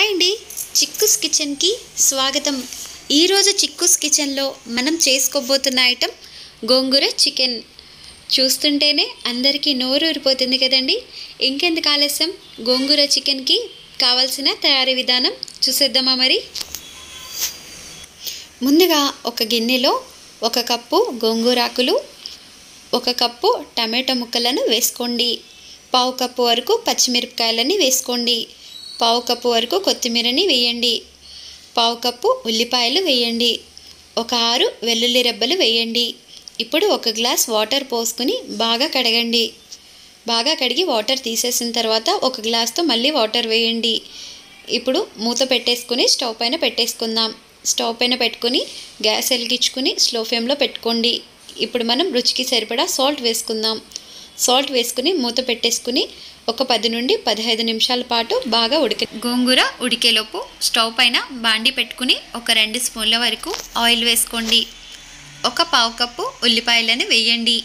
Hi అండి, చిక్కుస్ కిచెన్కి స్వాగతం. ఈరోజు చిక్కుస్ కిచెన్లో మనం చేసుకోబోతున్న ఐటెం గోంగూర చికెన్. చూస్తుంటేనే అందరికీ నోరు ఊరిపోతుంది కదండి. ఇంకెందుకు ఆలస్యం, గోంగూర చికెన్కి కావాల్సిన తయారీ విధానం చూసేద్దామా మరి. ముందుగా ఒక గిన్నెలో 1 కప్పు గోంగూరాకులు, 1 కప్పు టమాటో ముక్కలను వేసుకోండి. 1/2 కప్పు వరకు పచ్చిమిరపకాయలని వేసుకోండి. 1/2 కప్పు వరకు కొత్తిమీరని వేయండి. 1/2 కప్పు ఉల్లిపాయలు వేయండి. 6 వెల్లుల్లి రెబ్బలు వేయండి. ఇప్పుడు 1 గ్లాస్ వాటర్ పోసుకుని బాగా కడగండి. బాగా కడిగి వాటర్ తీసేసిన తర్వాత 1 గ్లాస్తో మళ్ళీ వాటర్ వేయండి. ఇప్పుడు మూత పెట్టేసుకుని స్టవ్ పైన పెట్టేసుకుందాం. స్టవ్ పైన పెట్టుకుని గ్యాస్ వెలిగించుకుని స్లో ఫ్లేమ్లో పెట్టుకోండి. ఇప్పుడు మనం రుచికి సరిపడా సాల్ట్ వేసుకుందాం. సాల్ట్ వేసుకుని మూత పెట్టేసుకుని ఒక 10 నుండి 15 నిమిషాల పాటు బాగా గోంగూర ఉడికేలోపు స్టవ్ పైన బాండి పెట్టుకుని ఒక 2 స్పూన్ల వరకు ఆయిల్ వేసుకోండి. 1/4 కప్పు ఉల్లిపాయలను వేయండి.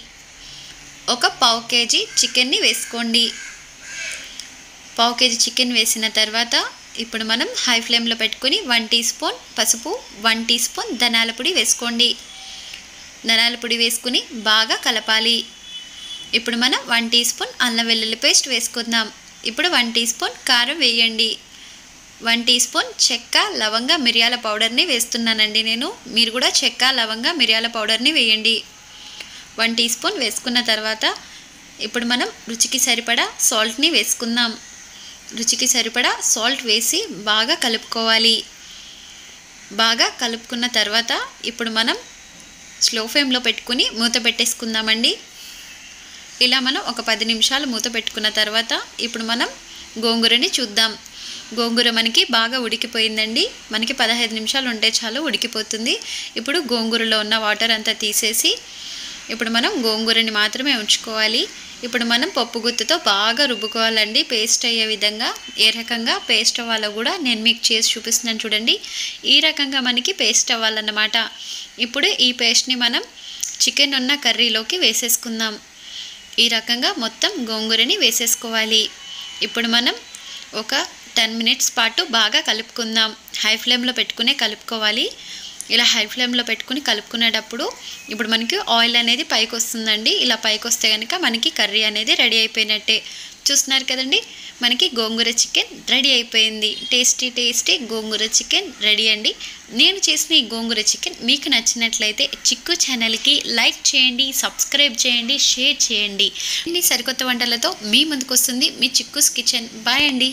1/4 కేజీ చికెన్ని వేసుకోండి. 1/4 కేజీ చికెన్ వేసిన తర్వాత ఇప్పుడు మనం హై ఫ్లేమ్లో పెట్టుకుని 1 టీ స్పూన్ పసుపు, 1 టీ స్పూన్ ధనియాల పొడి వేసుకోండి. ధనియాల పొడి వేసుకుని బాగా కలపాలి. ఇప్పుడు మనం 1 టీ స్పూన్ అల్లం వెల్లుల్లి పేస్ట్ వేసుకుందాం. ఇప్పుడు 1 టీ స్పూన్ కారం వేయండి. 1 టీ స్పూన్ చెక్క, లవంగ, మిరియాల పౌడర్ని వేస్తున్నానండి నేను. మీరు కూడా చెక్క, లవంగ, మిరియాల పౌడర్ని వేయండి. 1 టీ స్పూన్ వేసుకున్న తర్వాత ఇప్పుడు మనం రుచికి సరిపడా సాల్ట్ని వేసుకుందాం. రుచికి సరిపడా సాల్ట్ వేసి బాగా కలుపుకోవాలి. బాగా కలుపుకున్న తర్వాత ఇప్పుడు మనం స్లో ఫ్లేమ్లో పెట్టుకుని మూత పెట్టేసుకుందామండి. ఇలా మనం ఒక 10 నిమిషాలు మూత పెట్టుకున్న తర్వాత ఇప్పుడు మనం గోంగూరని చూద్దాం. గోంగూర మనకి బాగా ఉడికిపోయిందండి. మనకి 15 నిమిషాలు ఉంటే చాలు, ఉడికిపోతుంది. ఇప్పుడు గోంగూరలో ఉన్న వాటర్ అంతా తీసేసి ఇప్పుడు మనం గోంగూరని మాత్రమే ఉంచుకోవాలి. ఇప్పుడు మనం పప్పు గుత్తుతో బాగా రుబ్బుకోవాలండి, పేస్ట్ అయ్యే విధంగా. ఏ రకంగా పేస్ట్ అవ్వాలో కూడా నేను మీకు చేసి చూపిస్తున్నాను చూడండి. ఈ రకంగా మనకి పేస్ట్ అవ్వాలన్నమాట. ఇప్పుడు ఈ పేస్ట్ని మనం చికెన్ ఉన్న కర్రీలోకి వేసేసుకుందాం. ఈ రకంగా మొత్తం గోంగూరని వేసేసుకోవాలి. ఇప్పుడు మనం ఒక 10 మినిట్స్ పాటు బాగా కలుపుకుందాం. హై ఫ్లేమ్లో పెట్టుకునే కలుపుకోవాలి. ఇలా హై ఫ్లేమ్లో పెట్టుకుని కలుపుకునేటప్పుడు ఇప్పుడు మనకి ఆయిల్ అనేది పైకి వస్తుందండి. ఇలా పైకి వస్తే కనుక మనకి కర్రీ అనేది రెడీ అయిపోయినట్టే. చూస్తున్నారు కదండి, మనకి గోంగూర చికెన్ రెడీ అయిపోయింది. టేస్టీ టేస్టీ గోంగూర చికెన్ రెడీ అండి. నేను చేసిన ఈ గోంగూర చికెన్ మీకు నచ్చినట్లయితే చిక్కు ఛానల్కి లైక్ చేయండి, సబ్స్క్రైబ్ చేయండి, షేర్ చేయండి. ఇన్ని సరికొత్త వంటలతో మీ ముందుకు వస్తుంది మీ చిక్కుస్ కిచెన్. బాయ్ అండి.